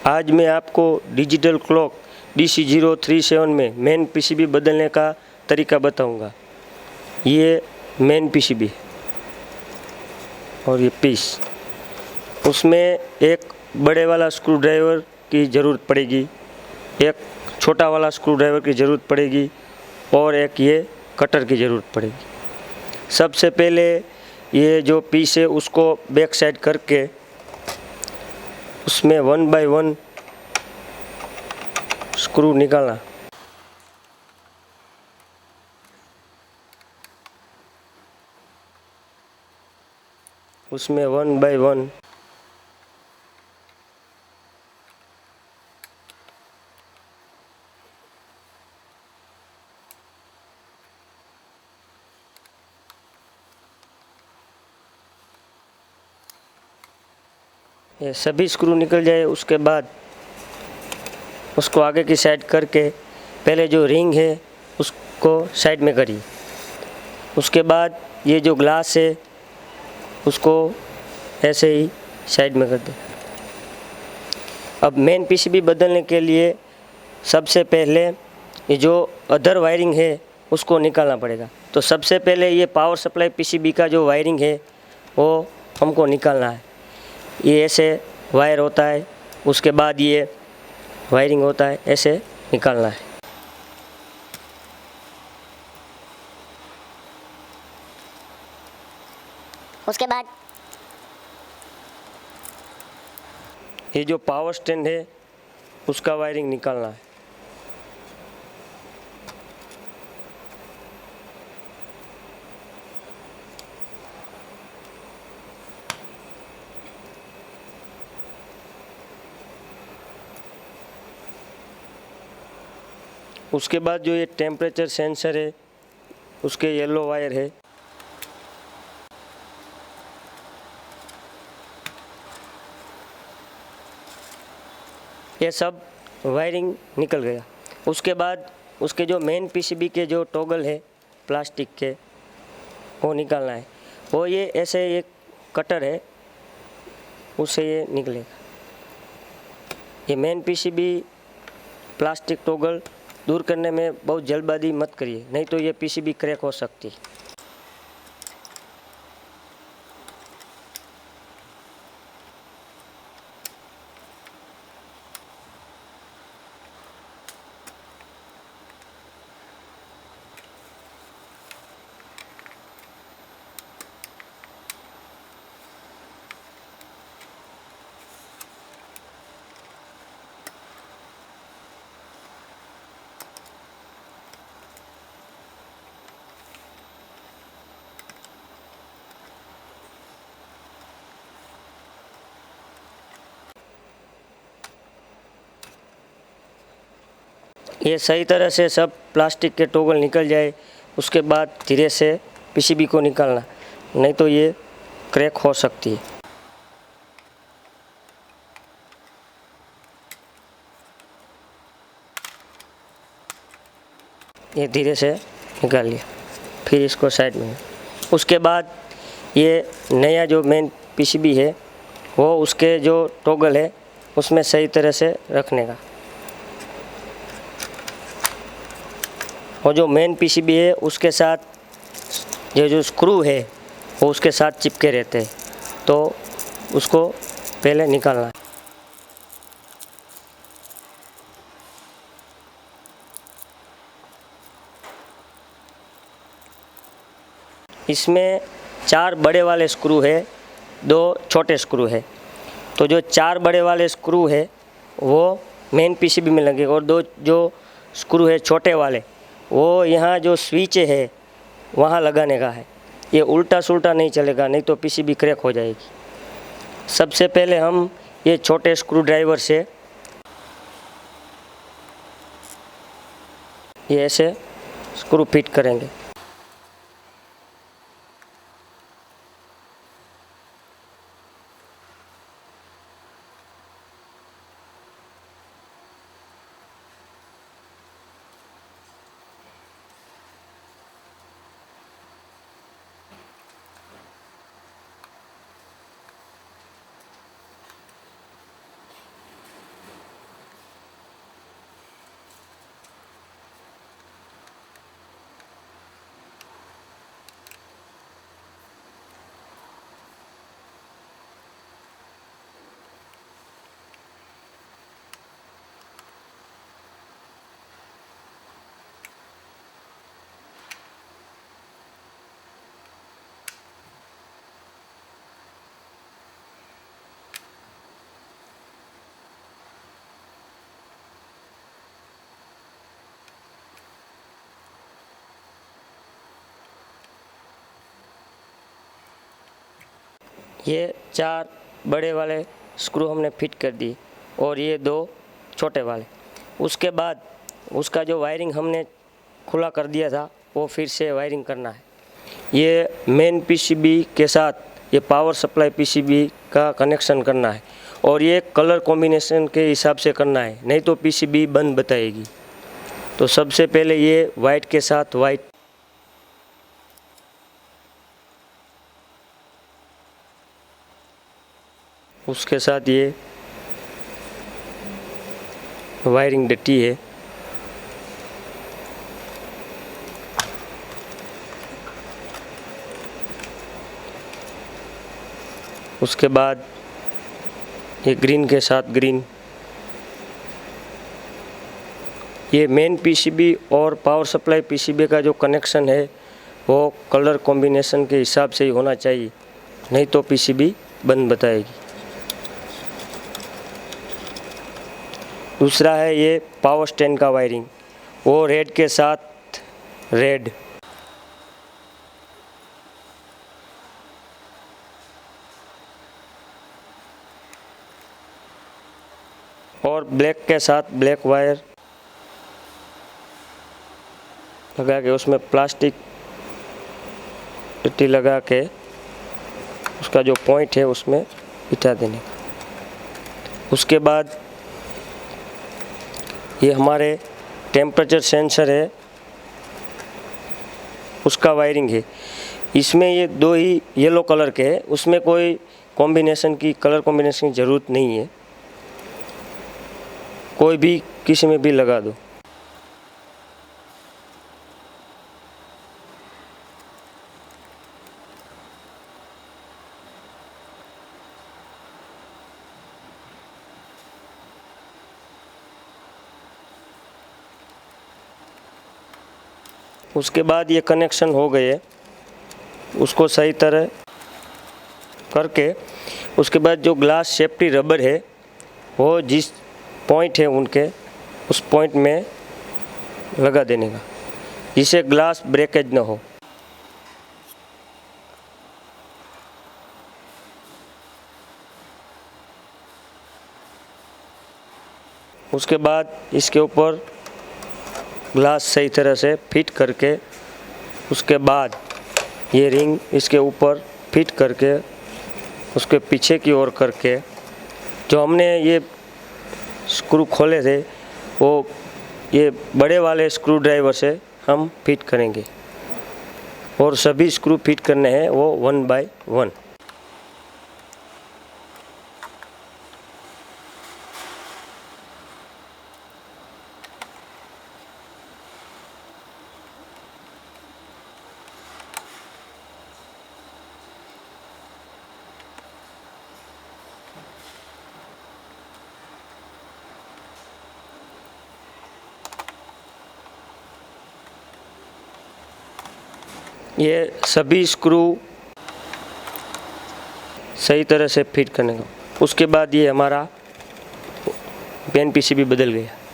आज मैं आपको डिजिटल क्लॉक DC037 में मेन पीसीबी बदलने का तरीका बताऊंगा। ये मेन पीसीबी और ये पीस, उसमें एक बड़े वाला स्क्रू ड्राइवर की ज़रूरत पड़ेगी, एक छोटा वाला स्क्रू ड्राइवर की ज़रूरत पड़ेगी और एक ये कटर की ज़रूरत पड़ेगी। सबसे पहले ये जो पीस है उसको बैक साइड करके उसमें 1 बाय 1 स्क्रू निकालना। उसमें 1 बाय 1 ये सभी स्क्रू निकल जाए। उसके बाद उसको आगे की साइड करके पहले जो रिंग है उसको साइड में करिए। उसके बाद ये जो ग्लास है उसको ऐसे ही साइड में कर दें। अब मेन पीसीबी बदलने के लिए सबसे पहले ये जो अदर वायरिंग है उसको निकालना पड़ेगा। तो सबसे पहले ये पावर सप्लाई पीसीबी का जो वायरिंग है वो हमको निकालना है। ये ऐसे वायर होता है, उसके बाद ये वायरिंग होता है, ऐसे निकालना है। उसके बाद ये जो पावर स्टैंड है उसका वायरिंग निकालना है। उसके बाद जो ये टेम्परेचर सेंसर है उसके येलो वायर है, ये सब वायरिंग निकल गया। उसके बाद उसके जो मेन पीसीबी के जो टॉगल है प्लास्टिक के वो निकालना है। वो ये ऐसे एक कटर है उससे ये निकलेगा। ये मेन पीसीबी प्लास्टिक टॉगल दूर करने में बहुत जल्दबाजी मत करिए, नहीं तो ये पीसीबी क्रैक हो सकती है। ये सही तरह से सब प्लास्टिक के टॉगल निकल जाए उसके बाद धीरे से पीसीबी को निकालना, नहीं तो ये क्रैक हो सकती है। ये धीरे से निकाल लिया, फिर इसको साइड में। उसके बाद ये नया जो मेन पीसीबी है वो उसके जो टॉगल है उसमें सही तरह से रखने का। और जो मेन पीसीबी है उसके साथ ये जो स्क्रू है वो उसके साथ चिपके रहते हैं, तो उसको पहले निकालना है। इसमें 4 बड़े वाले स्क्रू है, 2 छोटे स्क्रू है। तो जो 4 बड़े वाले स्क्रू है वो मेन पीसीबी में लगेगा और 2 जो स्क्रू है छोटे वाले वो यहाँ जो स्विच है वहाँ लगाने का है। ये उल्टा सुल्टा नहीं चलेगा, नहीं तो पीसीबी क्रैक हो जाएगी। सबसे पहले हम ये छोटे स्क्रू ड्राइवर से ये ऐसे स्क्रू फिट करेंगे। ये 4 बड़े वाले स्क्रू हमने फिट कर दिए और ये 2 छोटे वाले। उसके बाद उसका जो वायरिंग हमने खुला कर दिया था वो फिर से वायरिंग करना है। ये मेन पीसीबी के साथ ये पावर सप्लाई पीसीबी का कनेक्शन करना है और ये कलर कॉम्बिनेशन के हिसाब से करना है, नहीं तो पीसीबी बंद बताएगी। तो सबसे पहले ये वाइट के साथ वाइट, उसके साथ ये वायरिंग डटी है। उसके बाद ये ग्रीन के साथ ग्रीन। ये मेन पीसीबी और पावर सप्लाई पीसीबी का जो कनेक्शन है वो कलर कॉम्बिनेशन के हिसाब से ही होना चाहिए, नहीं तो पीसीबी बंद बताएगी। दूसरा है ये पावर स्टैंड का वायरिंग, वो रेड के साथ रेड और ब्लैक के साथ ब्लैक वायर लगा के उसमें प्लास्टिक पट्टी लगा के उसका जो पॉइंट है उसमें बिठा देने का। उसके बाद ये हमारे टेम्परेचर सेंसर है, उसका वायरिंग है। इसमें ये 2 ही येलो कलर के है, उसमें कोई कलर कॉम्बिनेशन की ज़रूरत नहीं है, कोई भी किसी में भी लगा दो। उसके बाद ये कनेक्शन हो गए, उसको सही तरह करके उसके बाद जो ग्लास सेफ्टी रबर है वो जिस पॉइंट है उनके उस पॉइंट में लगा देने का, जिससे ग्लास ब्रेकेज ना हो। उसके बाद इसके ऊपर ग्लास सही तरह से फिट करके उसके बाद ये रिंग इसके ऊपर फिट करके उसके पीछे की ओर करके जो हमने ये स्क्रू खोले थे वो ये बड़े वाले स्क्रू ड्राइवर से हम फिट करेंगे और सभी स्क्रू फिट करने हैं वो 1 बाय 1। ये सभी स्क्रू सही तरह से फिट करने का। उसके बाद ये हमारा पेन पीसीबी बदल गया।